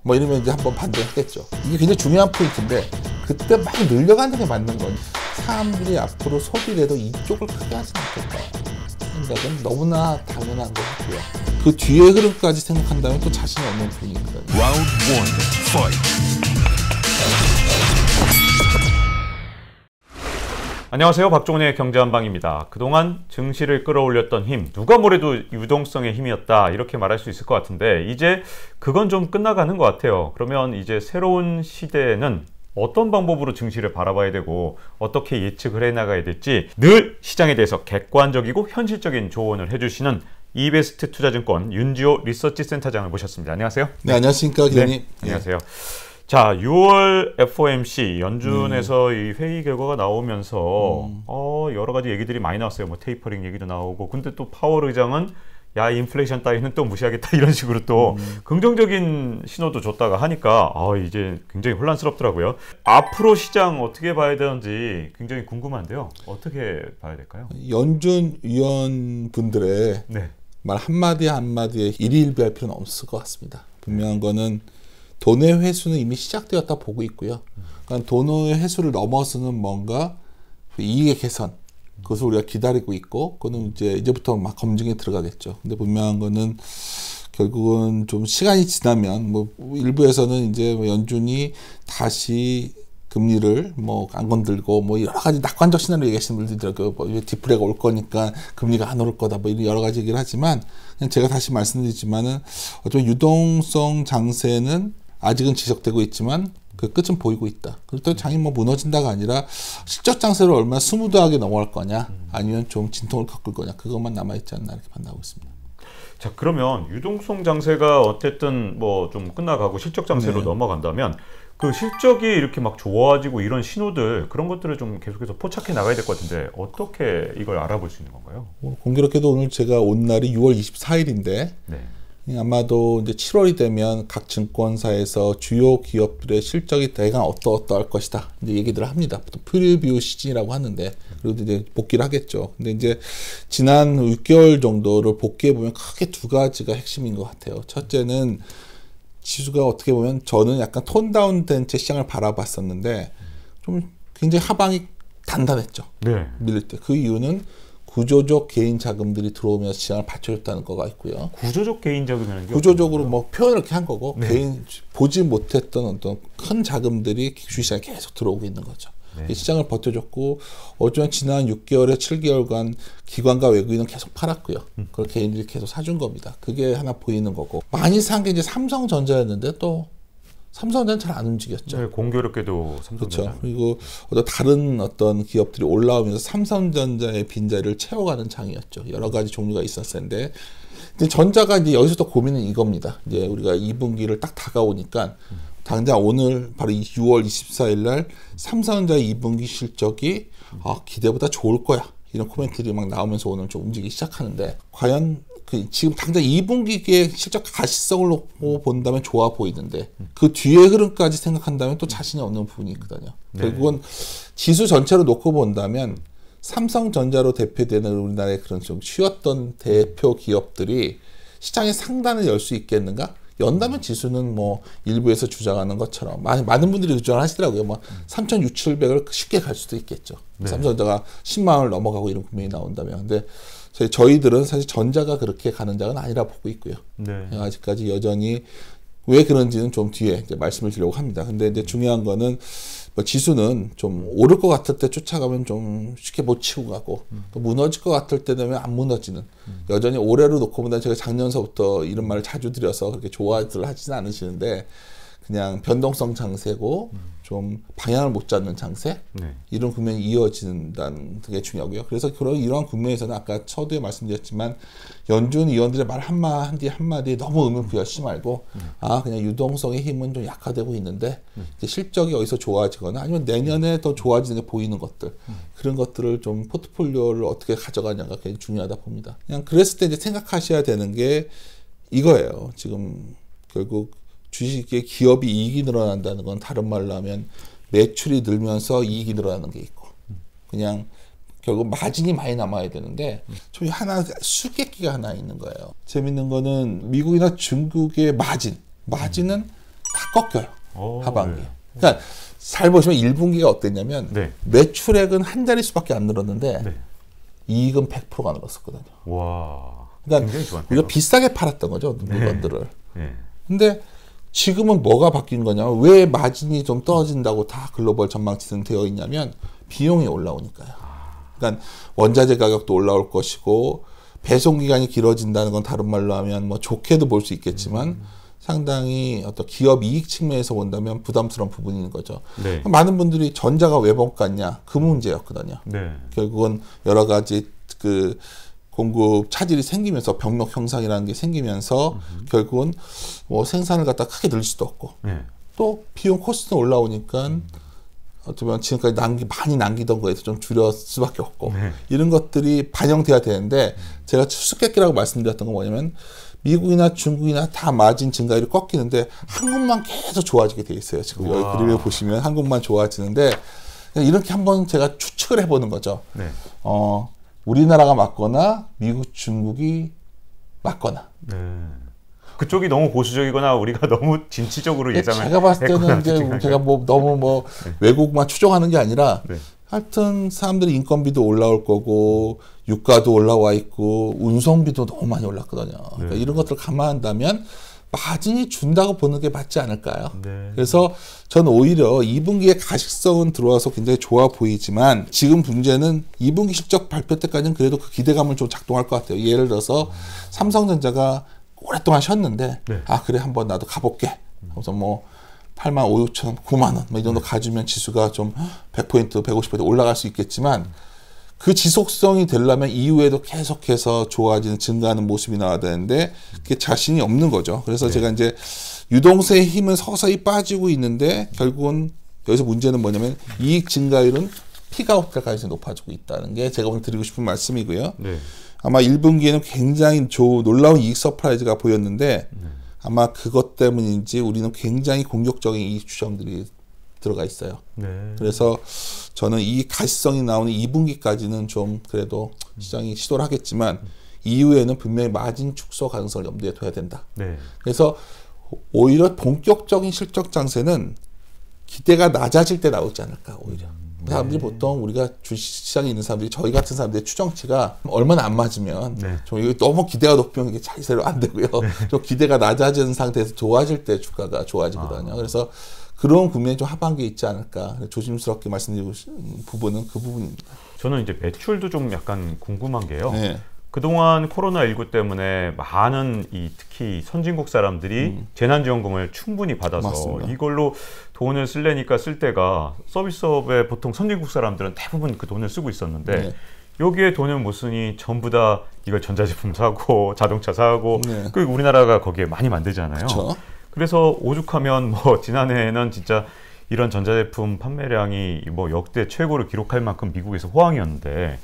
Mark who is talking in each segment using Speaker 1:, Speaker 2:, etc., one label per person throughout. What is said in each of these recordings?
Speaker 1: 뭐 이러면 이제 한번 반대했겠죠. 이게 굉장히 중요한 포인트인데 그때 막 늘려가는 게 맞는 건 사람들이 앞으로 소비를 해도 이쪽을 크게 하지 않겠다 생각은 너무나 당연한 것 같고요. 그 뒤에 흐름까지 생각한다면 또 자신이 없는 분위기거든요.
Speaker 2: Round 1, fight.
Speaker 3: 안녕하세요. 박종훈의 경제한방입니다. 그동안 증시를 끌어올렸던 힘, 누가 뭐래도 유동성의 힘이었다 이렇게 말할 수 있을 것 같은데 이제 그건 좀 끝나가는 것 같아요. 그러면 이제 새로운 시대에는 어떤 방법으로 증시를 바라봐야 되고 어떻게 예측을 해나가야 될지 늘 시장에 대해서 객관적이고 현실적인 조언을 해주시는 이베스트 투자증권 윤지호 리서치 센터장을 모셨습니다. 안녕하세요.
Speaker 1: 네, 안녕하십니까 기자님.
Speaker 3: 네, 안녕하세요. 자, 6월 FOMC 연준에서 이 회의 결과가 나오면서 여러 가지 얘기들이 많이 나왔어요. 뭐 테이퍼링 얘기도 나오고, 근데 또 파월 의장은 야 인플레이션 따위는 또 무시하겠다 이런 식으로 또 긍정적인 신호도 줬다가 하니까 이제 굉장히 혼란스럽더라고요. 앞으로 시장 어떻게 봐야 되는지 굉장히 궁금한데요. 어떻게 봐야 될까요?
Speaker 1: 연준 위원분들의
Speaker 3: 네.
Speaker 1: 말 한마디 한마디에 일희일비할 필요는 없을 것 같습니다. 분명한 거는 돈의 회수는 이미 시작되었다 보고 있고요. 그러니까 돈의 회수를 넘어서는 뭔가 이익의 개선, 그것을 우리가 기다리고 있고, 그거는 이제부터 막 검증에 들어가겠죠. 근데 분명한 거는 결국은 좀 시간이 지나면 뭐 일부에서는 이제 연준이 다시 금리를 뭐 안 건들고 뭐 여러 가지 낙관적 시나리오 얘기하시는 분들이 있더라고요. 뭐 디플레가 올 거니까 금리가 안 오를 거다 뭐 이런 여러 가지 얘기를 하지만 그냥 제가 다시 말씀드리지만은 어쩌면 유동성 장세는 아직은 지속되고 있지만 그 끝은 보이고 있다. 그리고 또 장이 뭐 무너진다가 아니라 실적 장세로 얼마나 스무드하게 넘어갈 거냐 아니면 좀 진통을 겪을 거냐 그것만 남아있지 않나 이렇게 판단하고 있습니다.
Speaker 3: 자, 그러면 유동성 장세가 어쨌든 뭐 좀 끝나가고 실적 장세로 넘어간다면 그 실적이 이렇게 막 좋아지고 이런 신호들 그런 것들을 좀 계속해서 포착해 나가야 될 것 같은데 어떻게 이걸 알아볼 수 있는 건가요?
Speaker 1: 공교롭게도 오늘 제가 온 날이 6월 24일인데
Speaker 3: 네.
Speaker 1: 아마도 이제 7월이 되면 각 증권사에서 주요 기업들의 실적이 대강 어떠할 것이다 이제 얘기들을 합니다. 보통 프리뷰 시즌이라고 하는데 그리고 이제 복귀를 하겠죠. 근데 이제 지난 6개월 정도를 복귀해 보면 크게 두 가지가 핵심인 것 같아요. 첫째는 지수가 어떻게 보면 저는 약간 톤 다운된 채 시장을 바라봤었는데 좀 굉장히 하방이 단단했죠.
Speaker 3: 네.
Speaker 1: 밀릴 때. 그 이유는 구조적 개인 자금들이 들어오면서 시장을 받쳐줬다는 거가 있고요.
Speaker 3: 구조적 개인 자금이라는 게
Speaker 1: 구조적으로 뭐 표현을 이렇게 한 거고
Speaker 3: 네.
Speaker 1: 개인 보지 못했던 어떤 큰 자금들이 주식시장에 계속 들어오고 있는 거죠.
Speaker 3: 네.
Speaker 1: 시장을 버텨줬고 어쩌면 지난 6개월에 7개월간 기관과 외국인은 계속 팔았고요. 그걸 개인들이 계속 사준 겁니다. 그게 하나 보이는 거고 많이 산 게 이제 삼성전자였는데 또 삼성전자는 잘 안 움직였죠.
Speaker 3: 네, 공교롭게도 삼성전자.
Speaker 1: 그렇죠. 그리고 다른 어떤 기업들이 올라오면서 삼성전자의 빈자리를 채워가는 장이었죠. 여러 가지 종류가 있었는데 전자가 이제 여기서 또 고민은 이겁니다. 이제 우리가 2분기를 딱 다가오니까 당장 오늘 바로 6월 24일 날 삼성전자 2분기 실적이 기대보다 좋을 거야. 이런 코멘트들이 막 나오면서 오늘 좀 움직이기 시작하는데 과연 지금 당장 2분기의 실적 가시성을 놓고 본다면 좋아 보이는데 그 뒤에 흐름까지 생각한다면 또 자신이 없는 부분이 있거든요.
Speaker 3: 네.
Speaker 1: 결국은 지수 전체로 놓고 본다면 삼성전자로 대표되는 우리나라의 그런 좀 쉬었던 대표 기업들이 시장의 상단을 열 수 있겠는가? 연다면 지수는 뭐 일부에서 주장하는 것처럼 많은 분들이 주장을 하시더라고요. 뭐 3,600~700을 쉽게 갈 수도 있겠죠.
Speaker 3: 네.
Speaker 1: 삼성전자가 10만 원을 넘어가고 이런 국면이 나온다면. 근데 저희들은 사실 전자가 그렇게 가는 장은 아니라 보고 있고요.
Speaker 3: 네.
Speaker 1: 아직까지 여전히 왜 그런지는 좀 뒤에 이제 말씀을 드리려고 합니다. 근데 이제 중요한 거는 뭐 지수는 좀 오를 것 같을 때 쫓아가면 좀 쉽게 못 치고 가고 또 무너질 것 같을 때 되면 안 무너지는 여전히 올해로 놓고 보면 제가 작년서부터 이런 말을 자주 드려서 그렇게 좋아들 하지는 않으시는데 그냥 변동성 장세고 좀 방향을 못 잡는 장세
Speaker 3: 네.
Speaker 1: 이런 국면이 이어진다는 게 중요하고요. 그래서 이러한 국면에서는 아까 서두에 말씀드렸지만 연준 위원들의 말 한마디에 너무 의문 부여하지 말고 그냥 유동성의 힘은 좀 약화되고 있는데 이제 실적이 어디서 좋아지거나 아니면 내년에 더 좋아지는 게 보이는 것들 그런 것들을 좀 포트폴리오를 어떻게 가져가냐가 굉장히 중요하다 봅니다. 그냥 그랬을 때 이제 생각하셔야 되는 게 이거예요. 지금 결국 주식의 기업이 이익이 늘어난다는 건 다른 말로 하면 매출이 늘면서 이익이 늘어나는 게 있고 그냥 결국 마진이 많이 남아야 되는데 좀 하나 수수께끼가 하나 있는 거예요. 재밌는 거는 미국이나 중국의 마진은 다 꺾여요.
Speaker 3: 오,
Speaker 1: 하반기에.
Speaker 3: 네.
Speaker 1: 그러니까 잘 보시면 1분기가 어땠냐면
Speaker 3: 네.
Speaker 1: 매출액은 한 자릿수밖에 안 늘었는데
Speaker 3: 네.
Speaker 1: 이익은 100%가 늘었었거든요.
Speaker 3: 와.
Speaker 1: 그러니까
Speaker 3: 굉장히 좋았네요.
Speaker 1: 우리가 비싸게 팔았던 거죠, 물건들을.
Speaker 3: 네.
Speaker 1: 근데 지금은 뭐가 바뀐 거냐면 왜 마진이 좀 떨어진다고 다 글로벌 전망치는 되어 있냐면 비용이 올라오니까요. 그러니까 원자재 가격도 올라올 것이고 배송 기간이 길어진다는 건 다른 말로 하면 뭐 좋게도 볼 수 있겠지만 상당히 어떤 기업 이익 측면에서 본다면 부담스러운 부분인 거죠.
Speaker 3: 네.
Speaker 1: 많은 분들이 전자가 왜 먹겠냐 그 문제였거든요.
Speaker 3: 네.
Speaker 1: 결국은 여러 가지 그 공급 차질이 생기면서 병력 형상이라는 게 생기면서 결국은 뭐 생산을 갖다 크게 늘릴 수도 없고
Speaker 3: 네.
Speaker 1: 또 비용 코스트는 올라오니까 어쩌면 지금까지 많이 남기던 거에서 좀 줄였을 수밖에 없고
Speaker 3: 네.
Speaker 1: 이런 것들이 반영돼야 되는데 제가 수수께끼라고 말씀드렸던 건 뭐냐면 미국이나 중국이나 다 마진 증가율이 꺾이는데 한국만 계속 좋아지게 돼 있어요. 지금 여기 그림을 보시면 한국만 좋아지는데 이렇게 한번 제가 추측을 해보는 거죠.
Speaker 3: 네.
Speaker 1: 우리나라가 맞거나 미국, 중국이 맞거나.
Speaker 3: 네. 그쪽이 너무 보수적이거나 우리가 너무 진취적으로 예상을
Speaker 1: 제가 봤을 때는 이제
Speaker 3: 했거나
Speaker 1: 제가 뭐 너무 뭐
Speaker 3: 네.
Speaker 1: 외국만 추종하는 게 아니라
Speaker 3: 네.
Speaker 1: 하여튼 사람들이 인건비도 올라올 거고 유가도 올라와 있고 운송비도 너무 많이 올랐거든요. 그러니까
Speaker 3: 네.
Speaker 1: 이런 것들을 감안한다면 마진이 준다고 보는 게 맞지 않을까요?
Speaker 3: 네.
Speaker 1: 그래서 저는 오히려 2분기에 가식성은 들어와서 굉장히 좋아 보이지만 지금 문제는 2분기 실적 발표 때까지는 그래도 그 기대감을 좀 작동할 것 같아요. 예를 들어서 삼성전자가 오랫동안 쉬었는데
Speaker 3: 네.
Speaker 1: 아 그래 한번 나도 가볼게. 그래서 뭐 8만 5, 6천, 9만 원 뭐 이 정도 가지면 지수가 좀 100%, 150% 올라갈 수 있겠지만 그 지속성이 되려면 이후에도 계속해서 좋아지는 증가하는 모습이 나와야 되는데 그게 자신이 없는 거죠. 그래서
Speaker 3: 네.
Speaker 1: 제가 이제 유동세의 힘은 서서히 빠지고 있는데 결국은 여기서 문제는 뭐냐면 이익 증가율은 피크아웃 될 가능성이 높아지고 있다는 게 제가 오늘 드리고 싶은 말씀이고요.
Speaker 3: 네.
Speaker 1: 아마 1분기에는 굉장히 놀라운 이익 서프라이즈가 보였는데 아마 그것 때문인지 우리는 굉장히 공격적인 이익 추정들이 들어가 있어요.
Speaker 3: 네.
Speaker 1: 그래서 저는 이 가시성이 나오는 2분기까지는 좀 그래도 시장이 시도를 하겠지만 이후에는 분명히 마진 축소 가능성을 염두에 둬야 된다.
Speaker 3: 네.
Speaker 1: 그래서 오히려 본격적인 실적 장세는 기대가 낮아질 때 나오지 않을까 오히려. 사람들이 보통 우리가 주식시장에 있는 사람들이 저희 같은 사람들의 추정치가 얼마나 안 맞으면
Speaker 3: 네.
Speaker 1: 좀 이게 너무 기대가 높으면 이게 자기세로 안 되고요. 좀 기대가 낮아지는 상태에서 좋아질 때 주가가 좋아지거든요. 그래서 그런 국면이 좀 하반기에 있지 않을까 조심스럽게 말씀드리고 싶은 부분은 그 부분입니다.
Speaker 3: 저는 이제 매출도 좀 약간 궁금한 게요.
Speaker 1: 네.
Speaker 3: 그동안 코로나19 때문에 많은 특히 선진국 사람들이 재난지원금을 충분히 받아서
Speaker 1: 맞습니다.
Speaker 3: 이걸로 돈을 쓰려니까 쓸 때가 서비스업에 보통 선진국 사람들은 대부분 그 돈을 쓰고 있었는데
Speaker 1: 네.
Speaker 3: 여기에 돈을 못 쓰니 전부 다 이걸 전자제품 사고 자동차 사고
Speaker 1: 네.
Speaker 3: 그리고 우리나라가 거기에 많이 만들잖아요.
Speaker 1: 그쵸?
Speaker 3: 그래서 오죽하면 뭐 지난해에는 진짜 이런 전자제품 판매량이 뭐 역대 최고를 기록할 만큼 미국에서 호황이었는데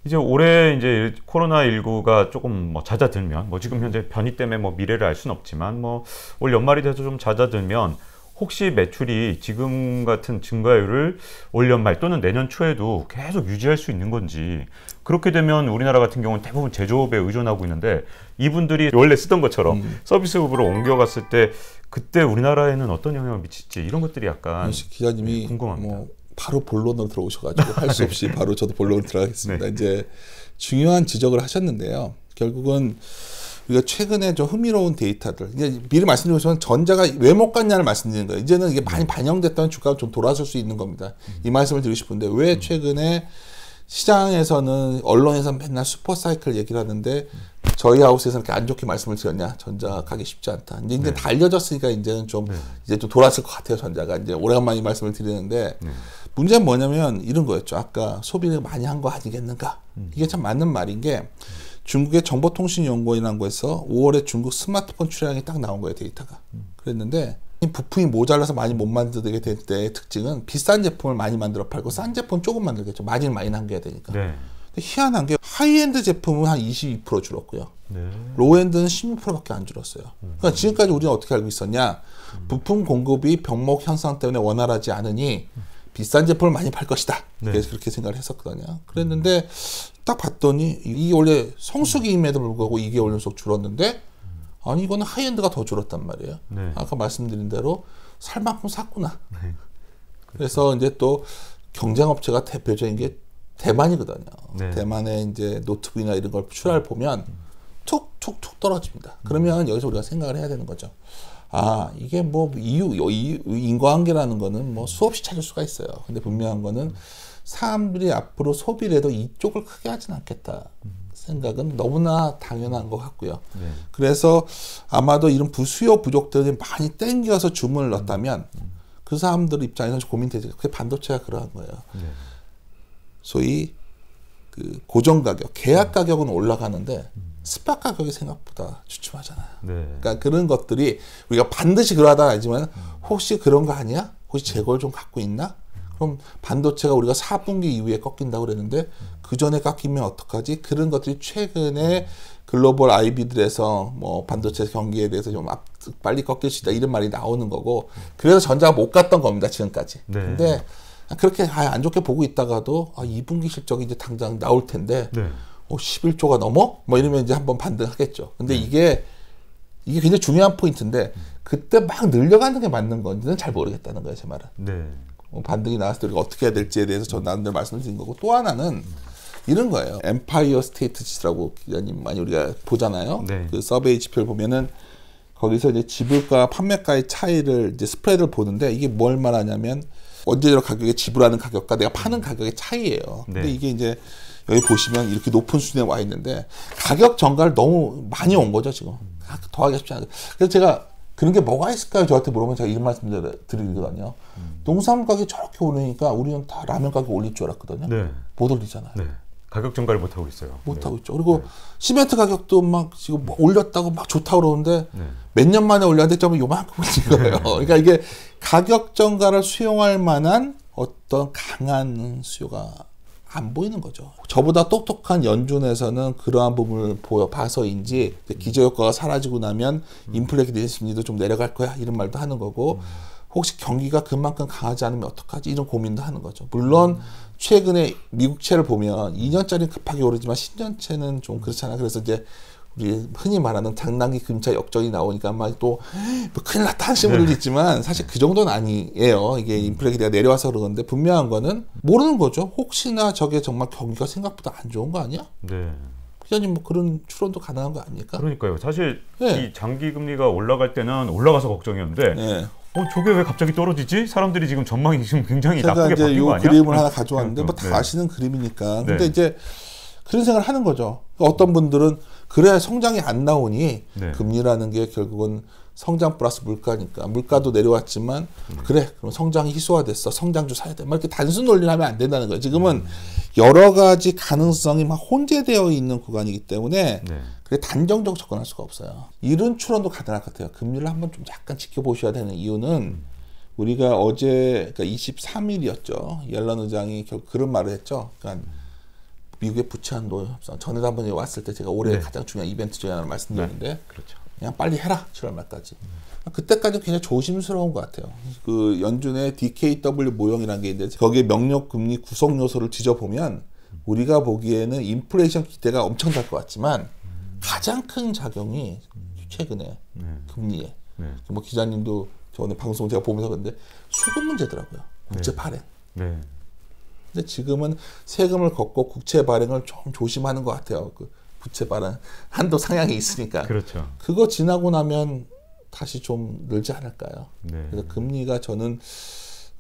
Speaker 3: 이제 올해 이제 코로나19가 조금 뭐 잦아들면 뭐 지금 현재 변이 때문에 뭐 미래를 알 수는 없지만 뭐 올 연말이 돼서 좀 잦아들면 혹시 매출이 지금 같은 증가율을 올 연말 또는 내년 초에도 계속 유지할 수 있는 건지 그렇게 되면 우리나라 같은 경우는 대부분 제조업에 의존하고 있는데 이분들이 원래 쓰던 것처럼 서비스업으로 옮겨갔을 때 그때 우리나라에는 어떤 영향을 미칠지 이런 것들이 약간
Speaker 1: 기자님이
Speaker 3: 궁금합니다.
Speaker 1: 뭐 바로 본론으로 들어오셔가지고 할 수 없이 바로 저도 본론으로 들어가겠습니다.
Speaker 3: 네.
Speaker 1: 이제 중요한 지적을 하셨는데요. 결국은 우리가 최근에 좀 흥미로운 데이터들 이제 미리 말씀드리면 전자가 왜 못 갔냐를 말씀드리는 거예요. 이제는 이게 많이 반영됐다면 주가가 좀 돌아설 수 있는 겁니다. 이 말씀을 드리고 싶은데 왜 최근에 시장에서는 언론에서 맨날 슈퍼사이클 얘기를 하는데 저희 하우스에서는 이렇게 안 좋게 말씀을 드렸냐 전자 가기 쉽지 않다. 이제 다 알려졌으니까 이제는 좀 이제 좀 돌아설 것 같아요. 전자가 이제 오래간만에 이 말씀을 드리는데 문제는 뭐냐면 이런 거였죠. 아까 소비를 많이 한 거 아니겠는가? 이게 참 맞는 말인 게 중국의 정보통신연구원이라는 거에서 5월에 중국 스마트폰 출하량이 딱 나온 거예요. 데이터가. 그랬는데 부품이 모자라서 많이 못 만들게 될 때의 특징은 비싼 제품을 많이 만들어 팔고 싼 제품 조금 만들겠죠. 마진을 많이 남겨야 되니까.
Speaker 3: 네.
Speaker 1: 근데 희한한 게 하이엔드 제품은 한 22% 줄었고요.
Speaker 3: 네.
Speaker 1: 로우엔드는 16%밖에 안 줄었어요. 그러니까 지금까지 우리는 어떻게 알고 있었냐? 부품 공급이 병목 현상 때문에 원활하지 않으니 비싼 제품을 많이 팔 것이다.
Speaker 3: 네.
Speaker 1: 그래서 그렇게 생각을 했었거든요. 그랬는데 딱 봤더니 이게 원래 성수기임에도 불구하고 2개월 연속 줄었는데 아니 이거는 하이엔드가 더 줄었단 말이에요.
Speaker 3: 네.
Speaker 1: 아까 말씀드린 대로 살 만큼 샀구나. 그래서 이제 또 경쟁업체가 대표적인 게 대만이거든요.
Speaker 3: 네.
Speaker 1: 대만의 이제 노트북이나 이런 걸 출하를 보면 툭툭툭 떨어집니다. 그러면 여기서 우리가 생각을 해야 되는 거죠. 아, 이게 뭐 인과관계라는 거는 뭐 수없이 찾을 수가 있어요. 근데 분명한 거는 사람들이 앞으로 소비를 해도 이쪽을 크게 하진 않겠다. 생각은 너무나 당연한 것 같고요.
Speaker 3: 네.
Speaker 1: 그래서 아마도 이런 수요 부족들이 많이 땡겨서 주문을 넣었다면 그 사람들 입장에서 고민되죠. 그게 반도체가 그러한 거예요.
Speaker 3: 네.
Speaker 1: 소위 그 고정 가격, 계약 가격은 올라가는데 스팟 가격이 생각보다 주춤하잖아요.
Speaker 3: 네.
Speaker 1: 그러니까 그런 것들이 우리가 반드시 그러하다 알지만 혹시 그런 거 아니야? 혹시 재고를 좀 갖고 있나? 그럼 반도체가 우리가 4분기 이후에 꺾인다고 그랬는데 그 전에 깎이면 어떡하지? 그런 것들이 최근에 글로벌 IB들에서 뭐 반도체 경기에 대해서 좀 빨리 꺾일 수 있다 이런 말이 나오는 거고 그래서 전자가 못 갔던 겁니다 지금까지.
Speaker 3: 네.
Speaker 1: 근데 그렇게 안 좋게 보고 있다가도 2분기 실적이 이제 당장 나올 텐데
Speaker 3: 네.
Speaker 1: 11조가 넘어? 뭐 이러면 이제 한번 반등하겠죠. 근데 이게 굉장히 중요한 포인트인데 그때 막 늘려가는 게 맞는 건지는 잘 모르겠다는 거예요, 제 말은.
Speaker 3: 네.
Speaker 1: 반등이 나왔을 때 우리가 어떻게 해야 될지에 대해서 저 나름대로 말씀을 드린 거고 또 하나는 이런 거예요. 엠파이어 스테이트 지수라고 기자님 많이 우리가 보잖아요.
Speaker 3: 네.
Speaker 1: 그 서베이 지표를 보면은 거기서 이제 지불가 판매가의 차이를 이제 스프레드를 보는데 이게 뭘 말하냐면 원재료 가격에 지불하는 가격과 내가 파는 가격의 차이예요. 근데
Speaker 3: 네.
Speaker 1: 이게 이제 여기 보시면 이렇게 높은 수준에 와 있는데 가격 정가를 너무 많이 온 거죠 지금. 더하기 쉽지 않아요. 그래서 제가 그런 게 뭐가 있을까요? 저한테 물어보면 제가 이런 말씀 드리거든요. 농산물 가격이 저렇게 오르니까 우리는 다 라면 가격 올릴 줄 알았거든요.
Speaker 3: 네.
Speaker 1: 못 올리잖아요.
Speaker 3: 네. 가격 전가를 못 하고 있어요.
Speaker 1: 못하고
Speaker 3: 네.
Speaker 1: 있죠. 그리고 시멘트 가격도 막 지금 뭐 올렸다고 막 좋다고 그러는데
Speaker 3: 네.
Speaker 1: 몇 년 만에 올렸는데 좀 요만큼 올린 거예요. 그러니까 이게 가격 정가를 수용할 만한 어떤 강한 수요가 안 보이는 거죠. 저보다 똑똑한 연준에서는 그러한 부분을 봐서인지 기저효과가 사라지고 나면 인플레이션 심리도 좀 내려갈 거야 이런 말도 하는 거고 혹시 경기가 그만큼 강하지 않으면 어떡하지 이런 고민도 하는 거죠. 물론 최근에 미국채를 보면 2년짜리는 급하게 오르지만 10년채는 좀 그렇잖아요. 그래서 이제 우리 흔히 말하는 장단기 금차 역전이 나오니까 막 또 뭐 큰일 났다 하시는 분들도 있지만 사실 그 정도는 아니에요. 이게 인플레이션이 내려와서 그러는데 분명한 거는 모르는 거죠. 혹시나 저게 정말 경기가 생각보다 안 좋은 거 아니야?
Speaker 3: 네.
Speaker 1: 기자님 뭐 그런 추론도 가능한 거 아닙니까?
Speaker 3: 그러니까요. 사실
Speaker 1: 네.
Speaker 3: 이 장기 금리가 올라갈 때는 올라가서 걱정이었는데
Speaker 1: 네.
Speaker 3: 저게 왜 갑자기 떨어지지? 사람들이 지금 전망이 지금 굉장히
Speaker 1: 제가
Speaker 3: 나쁘게
Speaker 1: 이제
Speaker 3: 바뀐
Speaker 1: 이
Speaker 3: 거 아니야?
Speaker 1: 그림을 하나 가져왔는데 뭐 다
Speaker 3: 네.
Speaker 1: 아시는 그림이니까. 근데
Speaker 3: 네.
Speaker 1: 이제 그런 생각을 하는 거죠. 어떤 분들은 그래 성장이 안 나오니
Speaker 3: 네.
Speaker 1: 금리라는 게 결국은 성장 플러스 물가니까 물가도 내려왔지만 그래 그럼 성장이 희소화됐어 성장주 사야 돼. 막 이렇게 단순 논리를 하면 안 된다는 거예요. 지금은 여러 가지 가능성이 막 혼재되어 있는 구간이기 때문에
Speaker 3: 네.
Speaker 1: 그게 단정적으로 접근할 수가 없어요. 이런 추론도 가능할 것 같아요. 금리를 한번 좀 약간 지켜보셔야 되는 이유는 우리가 어제 그러니까 23일이었죠. 옐런 의장이 결국 그런 말을 했죠. 그러니까 미국의 부채 한도 협상 전에도 한번 왔을 때 제가 올해
Speaker 3: 네.
Speaker 1: 가장 중요한 이벤트 중에 하나를 말씀드렸는데
Speaker 3: 네. 그렇죠.
Speaker 1: 그냥 빨리 해라 7월 말까지. 그때까지는 굉장히 조심스러운 것 같아요. 그 연준의 DKW 모형이라는 게 있는데 거기에 명령 금리 구성 요소를 뒤져보면 우리가 보기에는 인플레이션 기대가 엄청 날 것 같지만 가장 큰 작용이 최근에 금리에 뭐 기자님도 저 오늘 방송 제가 보면서 그런데 수급 문제더라고요. 국채 발행.
Speaker 3: 네.
Speaker 1: 근데 지금은 세금을 걷고 국채 발행을 좀 조심하는 것 같아요. 그 부채 발행 한도 상향이 있으니까.
Speaker 3: 그렇죠.
Speaker 1: 그거 지나고 나면 다시 좀 늘지 않을까요?
Speaker 3: 네.
Speaker 1: 그래서 금리가 저는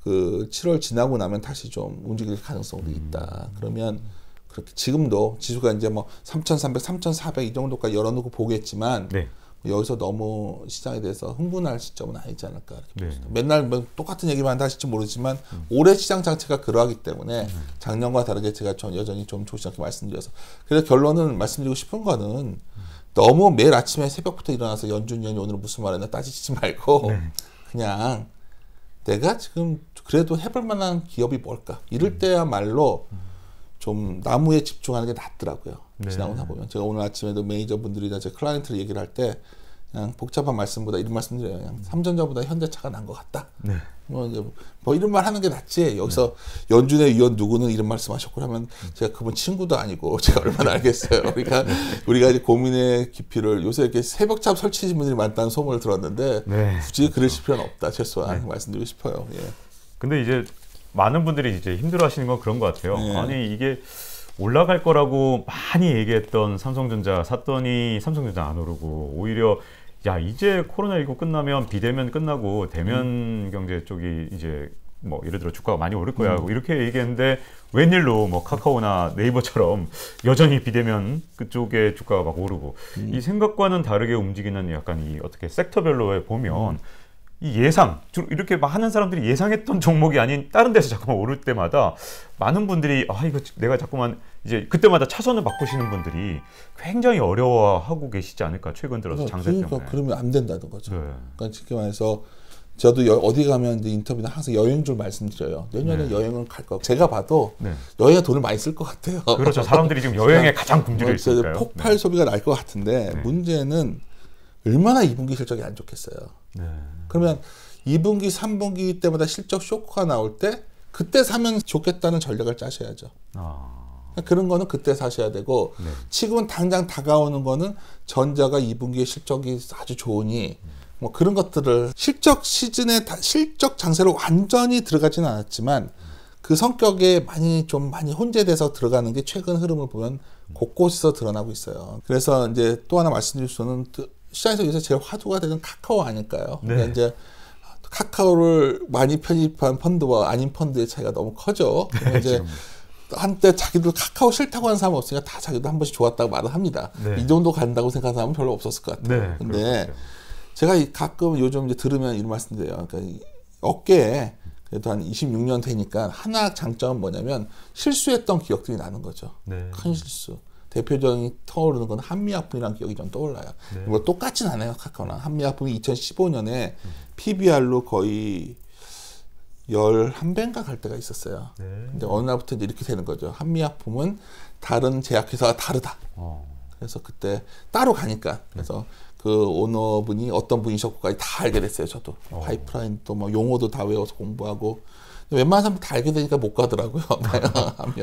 Speaker 1: 그 7월 지나고 나면 다시 좀 움직일 가능성도 있다. 그러면 그렇게 지금도 지수가 이제 뭐 3,300, 3,400 이 정도까지 열어놓고 보겠지만
Speaker 3: 네.
Speaker 1: 여기서 너무 시장에 대해서 흥분할 시점은 아니지 않을까 이렇게
Speaker 3: 네.
Speaker 1: 봅니다. 맨날 뭐 똑같은 얘기만 하실지 모르지만 올해 시장 자체가 그러하기 때문에 작년과 다르게 제가 여전히 좀 조심하게 말씀드려서 그래서 결론은 말씀드리고 싶은 거는 너무 매일 아침에 새벽부터 일어나서 연준 위원이 오늘 무슨 말했나 따지지 말고 그냥 내가 지금 그래도 해볼 만한 기업이 뭘까 이럴 때야말로 좀 나무에 집중하는 게 낫더라고요.
Speaker 3: 네.
Speaker 1: 지나고 나보면 제가 오늘 아침에도 매니저분들이나 제 클라이언트를 얘기를 할 때 그냥 복잡한 말씀보다 이런 말씀드려요. 그냥 삼전자보다 현대차가 난 것 같다.
Speaker 3: 네.
Speaker 1: 뭐 이런 말 하는 게 낫지. 여기서 연준의 위원 누구는 이런 말씀하셨고 하면 제가 그분 친구도 아니고 제가 얼마나 알겠어요. 그러니까 우리가 이제 고민의 깊이를 요새 이렇게 새벽잠 설치신 분들이 많다는 소문을 들었는데 굳이 그러실 필요는 없다. 최소한 말씀드리고 싶어요. 예.
Speaker 3: 근데 이제 많은 분들이 이제 힘들어하시는 건 그런 것 같아요. 아니 이게 올라갈 거라고 많이 얘기했던 삼성전자 샀더니 삼성전자 안 오르고 오히려 야 이제 코로나19 끝나면 비대면 끝나고 대면 경제 쪽이 이제 뭐 예를 들어 주가가 많이 오를 거야 하고 이렇게 얘기했는데 웬일로 뭐 카카오나 네이버처럼 여전히 비대면 그쪽에 주가가 막 오르고 이 생각과는 다르게 움직이는 약간 이 어떻게 섹터별로에 보면 이 예상 이렇게 막 하는 사람들이 예상했던 종목이 아닌 다른 데서 자꾸만 오를 때마다 많은 분들이 아 이거 내가 자꾸만 이제 그때마다 차선을 바꾸시는 분들이 굉장히 어려워하고 계시지 않을까 최근 들어서 장세 때문에.
Speaker 1: 그러면 안 된다는 거죠. 그러니까 쉽게 말해서 저도 어디 가면 이제 인터뷰나 항상 여행줄 말씀드려요. 내년에 여행은 갈 거. 제가 봐도 여행에 돈을 많이 쓸 것 같아요.
Speaker 3: 그렇죠. 사람들이 지금 여행에 가장 굶주려 있으니까요.
Speaker 1: 폭발 소비가 날 것 같은데 문제는 얼마나 2분기 실적이 안 좋겠어요. 그러면 2분기, 3분기 때마다 실적 쇼크가 나올 때 그때 사면 좋겠다는 전략을 짜셔야죠. 그런 거는 그때 사셔야 되고 지금은 당장 다가오는 거는 전자가 2분기에 실적이 아주 좋으니 뭐 그런 것들을 실적 시즌에 실적 장세로 완전히 들어가지는 않았지만 그 성격에 많이 혼재돼서 들어가는 게 최근 흐름을 보면 곳곳에서 드러나고 있어요. 그래서 이제 또 하나 말씀드릴 수는 시장에서 요새 제일 화두가 되는 카카오 아닐까요? 그러니까 이제 카카오를 많이 편입한 펀드와 아닌 펀드의 차이가 너무 커져. 이제 한때 자기들 카카오 싫다고 하는 사람 없으니까 다 자기도 한 번씩 좋았다고 말을 합니다. 이 정도 간다고 생각하는 사람은 별로 없었을 것 같아요. 근데 제가 가끔 요즘 이제 들으면 이런 말씀드려요. 그러니까 이 어깨에 그래도 한 26년 되니까 하나 장점은 뭐냐면 실수했던 기억들이 나는 거죠. 큰 실수. 대표적인 떠오르는 건 한미약품이라는 기억이 좀 떠올라요. 뭐 똑같진 않아요. 카카오랑. 한미약품이 2015년에 PBR로 거의 11배인가 갈 때가 있었어요. 근데 어느 날부터 이제 이렇게 되는 거죠. 한미약품은 다른 제약회사와 다르다. 그래서 그때 따로 가니까. 그래서 그 오너분이 어떤 분이셨고까지 다 알게 됐어요. 저도. 파이프라인도 뭐 용어도 다 외워서 공부하고. 웬만한 사람 다 알게 되니까 못 가더라고요.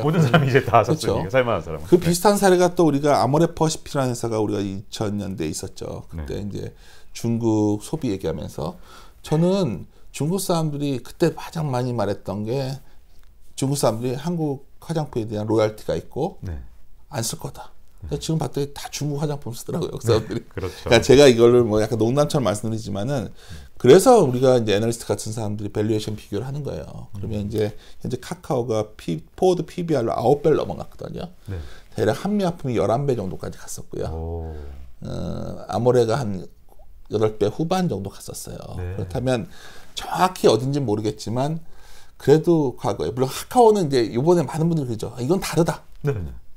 Speaker 3: 모든 사람이 이제 다 썼으니까 살만한 사람.
Speaker 1: 그 비슷한 사례가 또 우리가 아모레퍼시피라는 회사가 우리가 2000년대에 있었죠. 그때 이제 중국 소비 얘기하면서 저는 중국 사람들이 그때 가장 많이 말했던 게 중국 사람들이 한국 화장품에 대한 로열티가 있고 안 쓸 거다. 지금 봤더니 다 중국 화장품 쓰더라고요. 그 사람들이.
Speaker 3: 그렇죠.
Speaker 1: 그러니까 제가 이거를 뭐 약간 농담처럼 말씀드리지만은 그래서 우리가 이제 애널리스트 같은 사람들이 밸류에이션 비교를 하는 거예요. 그러면 이제 현재 카카오가 포워드 PBR로 9배를 넘어갔거든요. 대략 한미약품이 11배 정도까지 갔었고요. 아모레가 한 8배 후반 정도 갔었어요. 그렇다면 정확히 어딘지 모르겠지만 그래도 과거에 물론 카카오는 이제 이번에 많은 분들이 그러죠. 이건 다르다.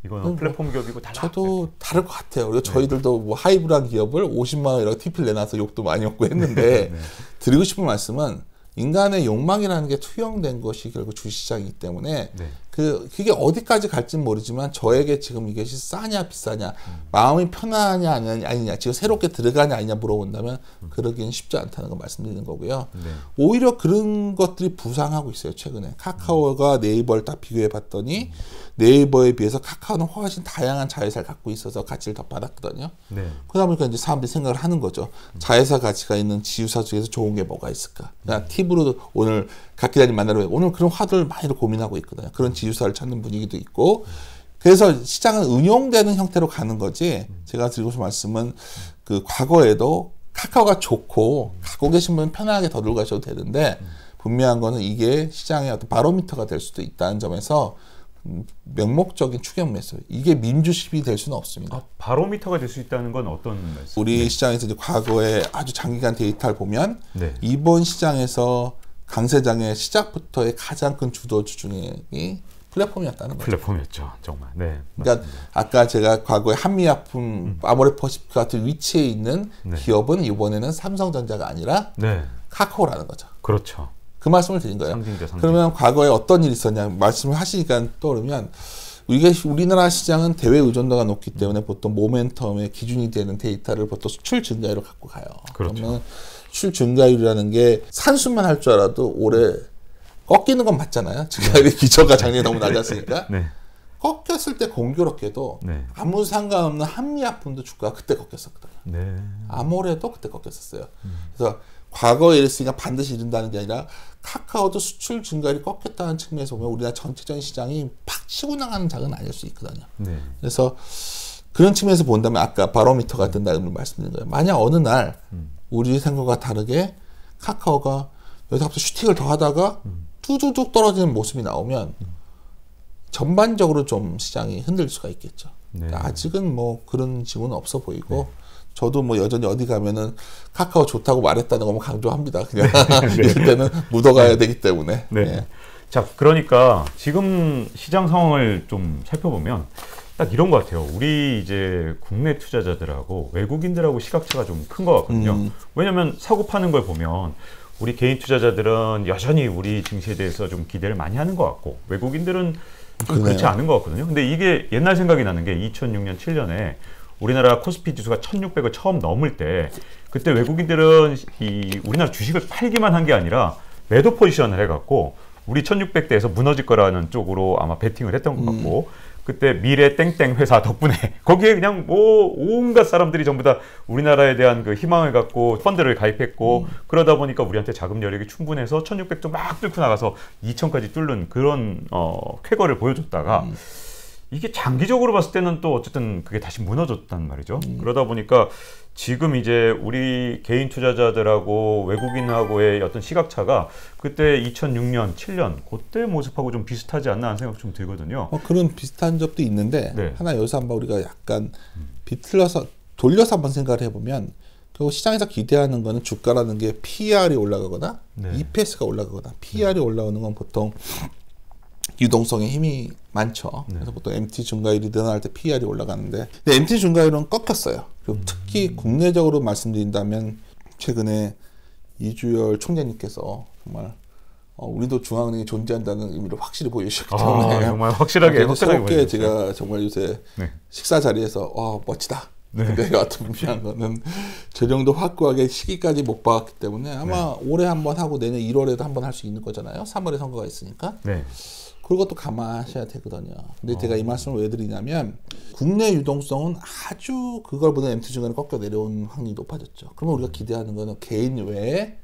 Speaker 3: 이거는 플랫폼 기업이고 달라.
Speaker 1: 저도 다를 것 같아요. 그리고 저희들도 뭐 하이브라는 기업을 50만 원이라고 TP를 내놔서 욕도 많이 먹고 했는데 드리고 싶은 말씀은 인간의 욕망이라는 게 투영된 것이 결국 주식시장이기 때문에 그게 어디까지 갈지는 모르지만 저에게 지금 이것이 싸냐 비싸냐 마음이 편하냐 아니냐 지금 새롭게 들어가냐 아니냐 물어본다면 그러기는 쉽지 않다는 걸 말씀드리는 거고요. 오히려 그런 것들이 부상하고 있어요. 최근에 카카오가 네이버를 딱 비교해 봤더니 네이버에 비해서 카카오는 훨씬 다양한 자회사를 갖고 있어서 가치를 더 받았거든요. 그러다 보니까 이제 사람들이 생각을 하는 거죠. 자회사 가치가 있는 지주사 중에서 좋은 게 뭐가 있을까? 그러니까 팁으로 오늘 각 기자님 만나러 오늘 그런 화두를 많이 고민하고 있거든요. 그런 지주사를 찾는 분위기도 있고 그래서 시장은 응용되는 형태로 가는 거지. 제가 드리고 싶은 말씀은 그 과거에도 카카오가 좋고 갖고 계신 분은 편안하게 더 들고 가셔도 되는데 분명한 거는 이게 시장의 어떤 바로미터가 될 수도 있다는 점에서 명목적인 추격매수. 이게 민주십이 될 수는 없습니다.
Speaker 3: 바로미터가 될 수 있다는 건 어떤 말씀?
Speaker 1: 우리 시장에서 이제 과거에 아주 장기간 데이터를 보면 이번 시장에서 강세장의 시작부터의 가장 큰 주도주 중에 플랫폼이었다는 거죠.
Speaker 3: 플랫폼이었죠, 정말.
Speaker 1: 그러니까 아까 제가 과거에 한미약품, 아모레퍼시픽 같은 위치에 있는 기업은 이번에는 삼성전자가 아니라 카카오라는 거죠.
Speaker 3: 그렇죠.
Speaker 1: 그 말씀을 드린 거예요.
Speaker 3: 상징.
Speaker 1: 그러면 과거에 어떤 일이 있었냐 말씀을 하시니까 떠오르면 우리나라 시장은 대외 의존도가 높기 때문에 보통 모멘텀의 기준이 되는 데이터를 보통 수출 증가율로 갖고 가요.
Speaker 3: 그렇죠.
Speaker 1: 그러면 수출 증가율이라는 게 산수만 할 줄 알아도 올해 꺾이는 건 맞잖아요. 증가율이 기저가 작년에 너무 낮았으니까.
Speaker 3: 네.
Speaker 1: 꺾였을 때 공교롭게도
Speaker 3: 네.
Speaker 1: 아무 상관없는 한미약품도 주가가 그때 꺾였었거든요.
Speaker 3: 네.
Speaker 1: 아모레도 그때 꺾였었어요. 그래서 과거에 이랬으니까 반드시 이른다는 게 아니라 카카오도 수출 증가율이 꺾였다는 측면에서 보면 우리나라 전체적인 시장이 팍 치고 나가는 장은 아닐 수 있거든요.
Speaker 3: 네.
Speaker 1: 그래서 그런 측면에서 본다면 아까 바로미터가 된다는 말씀드린 거예요. 만약 어느 날 우리 생각과 다르게 카카오가 여기서 갑자기 슈팅을 더 하다가 뚜두둑 떨어지는 모습이 나오면 전반적으로 좀 시장이 흔들릴 수가 있겠죠.
Speaker 3: 네.
Speaker 1: 아직은 뭐 그런 징후는 없어 보이고 저도 뭐 여전히 어디 가면은 카카오 좋다고 말했다는 것만 강조합니다. 그냥 이럴 때는 묻어가야 되기 때문에.
Speaker 3: 네.
Speaker 1: 예.
Speaker 3: 자, 그러니까 지금 시장 상황을 좀 살펴보면 딱 이런 것 같아요. 우리 이제 국내 투자자들하고 외국인들하고 시각차가 좀 큰 것 같거든요. 왜냐하면 사고 파는 걸 보면 우리 개인 투자자들은 여전히 우리 증시에 대해서 좀 기대를 많이 하는 것 같고 외국인들은 좀 그렇지 않은 것 같거든요. 근데 이게 옛날 생각이 나는 게 2006년, 7년에 우리나라 코스피 지수가 1600을 처음 넘을 때 그때 외국인들은 이 우리나라 주식을 팔기만 한 게 아니라 매도 포지션을 해갖고 우리 1600대에서 무너질 거라는 쪽으로 아마 베팅을 했던 것 같고 그때 미래 땡땡 회사 덕분에 거기에 그냥 뭐 온갖 사람들이 전부 다 우리나라에 대한 그 희망을 갖고 펀드를 가입했고 그러다 보니까 우리한테 자금 여력이 충분해서 1600도 막 뚫고 나가서 2000까지 뚫는 그런 쾌거를 보여줬다가 이게 장기적으로 봤을 때는 또 어쨌든 그게 다시 무너졌단 말이죠. 그러다 보니까 지금 이제 우리 개인 투자자들하고 외국인하고의 어떤 시각차가 그때 2006년, 7년 그때 모습하고 좀 비슷하지 않나 하는 생각 좀 들거든요.
Speaker 1: 그런 비슷한 점도 있는데
Speaker 3: 네.
Speaker 1: 하나 여기서 한번 우리가 약간 비틀어서 돌려서 한번 생각을 해보면 결국 시장에서 기대하는 거는 주가라는 게 PER이 올라가거나
Speaker 3: 네.
Speaker 1: EPS가 올라가거나 PER이 올라오는 건 보통 유동성에 힘이 많죠. 그래서 보통 MT 증가율이 늘어날 때 PER이 올라가는데 근데 MT 증가율은 꺾였어요. 그리고 특히 국내적으로 말씀드린다면 최근에 이주열 총재님께서 정말 우리도 중앙은행이 존재한다는 의미를 확실히 보여주셨기 때문에
Speaker 3: 정말 확실하게
Speaker 1: 새롭게 제가 정말 요새
Speaker 3: 네.
Speaker 1: 식사 자리에서 멋지다.
Speaker 3: 네.
Speaker 1: 근데 같은 분명한 거는 저 정도 확고하게 시기까지 못 봤기 때문에 아마 올해 한번 하고 내년 1월에도 한번 할 수 있는 거잖아요. 3월에 선거가 있으니까.
Speaker 3: 네.
Speaker 1: 그것도 감안하셔야 되거든요. 근데 제가 이 말씀을 왜 드리냐면 국내 유동성은 아주 그걸보다 MT 증가는 꺾여 내려온 확률이 높아졌죠. 그러면 우리가 기대하는 거는 개인 외에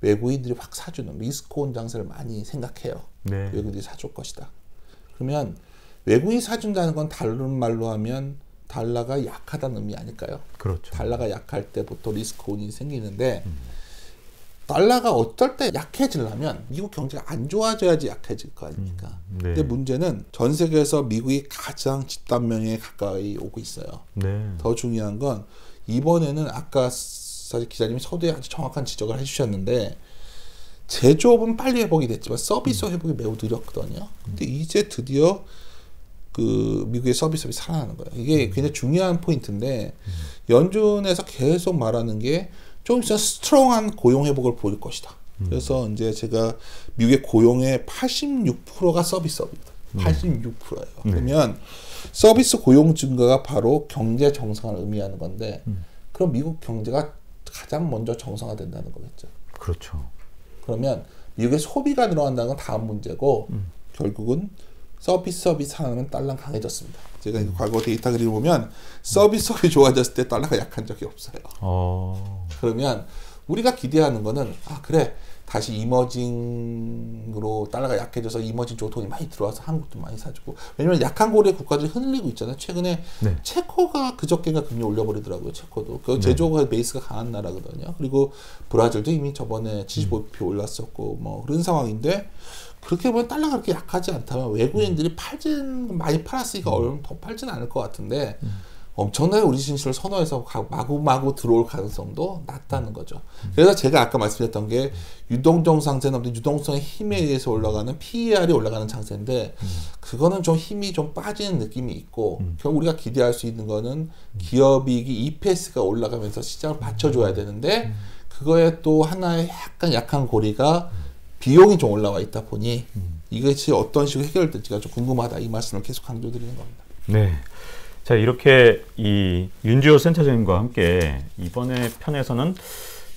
Speaker 1: 외국인들이 확 사주는 리스크온 장세를 많이 생각해요.
Speaker 3: 네.
Speaker 1: 외국인들이 사줄 것이다. 그러면 외국인이 사준다는 건 다른 말로 하면 달러가 약하다는 의미 아닐까요?
Speaker 3: 그렇죠.
Speaker 1: 달러가 약할 때 보통 리스크온이 생기는데 달러가 어떨 때 약해지려면 미국 경제가 안 좋아져야지 약해질 거 아닙니까?
Speaker 3: 네.
Speaker 1: 근데 문제는 전 세계에서 미국이 가장 집단면에 가까이 오고 있어요.
Speaker 3: 네.
Speaker 1: 더 중요한 건 이번에는 아까 사실 기자님이 서두에 아주 정확한 지적을 해주셨는데 제조업은 빨리 회복이 됐지만 서비스 회복이 매우 느렸거든요. 근데 이제 드디어 그 미국의 서비스업이 살아나는 거예요. 이게 굉장히 중요한 포인트인데 연준에서 계속 말하는 게 좀 있으면 스트롱한 고용 회복을 보일 것이다. 그래서 이제 제가 미국의 고용의 86%가 서비스업입니다. 86%예요. 그러면 서비스 고용 증가가 바로 경제 정상화를 의미하는 건데 그럼 미국 경제가 가장 먼저 정상화된다는 거겠죠.
Speaker 3: 그렇죠.
Speaker 1: 그러면 미국의 소비가 늘어난다는 건 다음 문제고 결국은 서비스업이 살아나면 달러는 강해졌습니다. 제가 과거 데이터 그리고 보면 서비스업이 좋아졌을 때 달러가 약한 적이 없어요. 그러면 우리가 기대하는 거는 그래 다시 이머징으로 달러가 약해져서 이머징 쪽으로 돈이 많이 들어와서 한국도 많이 사주고 왜냐면 약한 고래 국가들이 흔들리고 있잖아요. 최근에
Speaker 3: 네.
Speaker 1: 체코가 그저께가 금리 올려버리더라고요. 체코도 그 제조업 베이스가 강한 나라거든요. 그리고 브라질도 이미 저번에 75bp 올랐었고 뭐 그런 상황인데 그렇게 보면 달러가 그렇게 약하지 않다면 외국인들이 많이 팔았으니까 얼마 더 팔지는 않을 것 같은데 엄청나게 우리 진실을 선호해서 마구마구 들어올 가능성도 낮다는 거죠. 그래서 제가 아까 말씀드렸던 게 유동성 상세는 유동성의 힘에 의해서 올라가는 PER이 올라가는 장세인데 그거는 좀 힘이 좀 빠지는 느낌이 있고 결국 우리가 기대할 수 있는 거는 기업이익이 EPS가 올라가면서 시장을 받쳐줘야 되는데 그거에 또 하나의 약간 약한 고리가 비용이 좀 올라와 있다 보니 이것이 어떤 식으로 해결될지가 좀 궁금하다, 이 말씀을 계속 강조드리는 겁니다.
Speaker 3: 네. 자, 이렇게 이 윤지호 센터장님과 함께 이번에 편에서는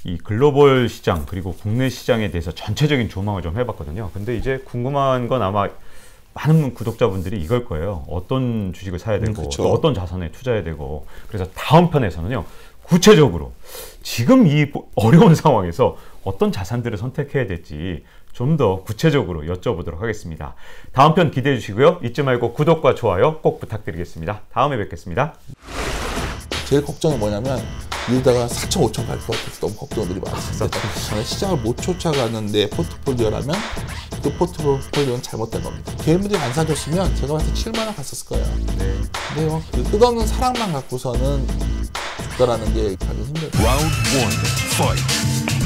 Speaker 3: 이 글로벌 시장 그리고 국내 시장에 대해서 전체적인 조망을 좀 해봤거든요. 근데 이제 궁금한 건 아마 많은 구독자분들이 이걸 거예요. 어떤 주식을 사야 되고 또 어떤 자산에 투자해야 되고. 그래서 다음 편에서는요, 구체적으로 지금 이 어려운 상황에서 어떤 자산들을 선택해야 될지 좀 더 구체적으로 여쭤보도록 하겠습니다. 다음 편 기대해 주시고요. 잊지 말고 구독과 좋아요 꼭 부탁드리겠습니다. 다음에 뵙겠습니다.
Speaker 1: 제일 걱정은 뭐냐면 이러다가 4천, 5천 갈 것 같아서 너무 걱정들이 많습니다. 시장을 못 쫓아가는 내 포트폴리오라면 그 포트폴리오는 잘못된 겁니다. 개인들이 안 사줬으면 제가 봤을 때 7만 원 갔었을 거예요. 근데요, 그 끝없는 사랑만 갖고서는 죽다라는 게 가기 힘들어요.
Speaker 2: Round 1, fight.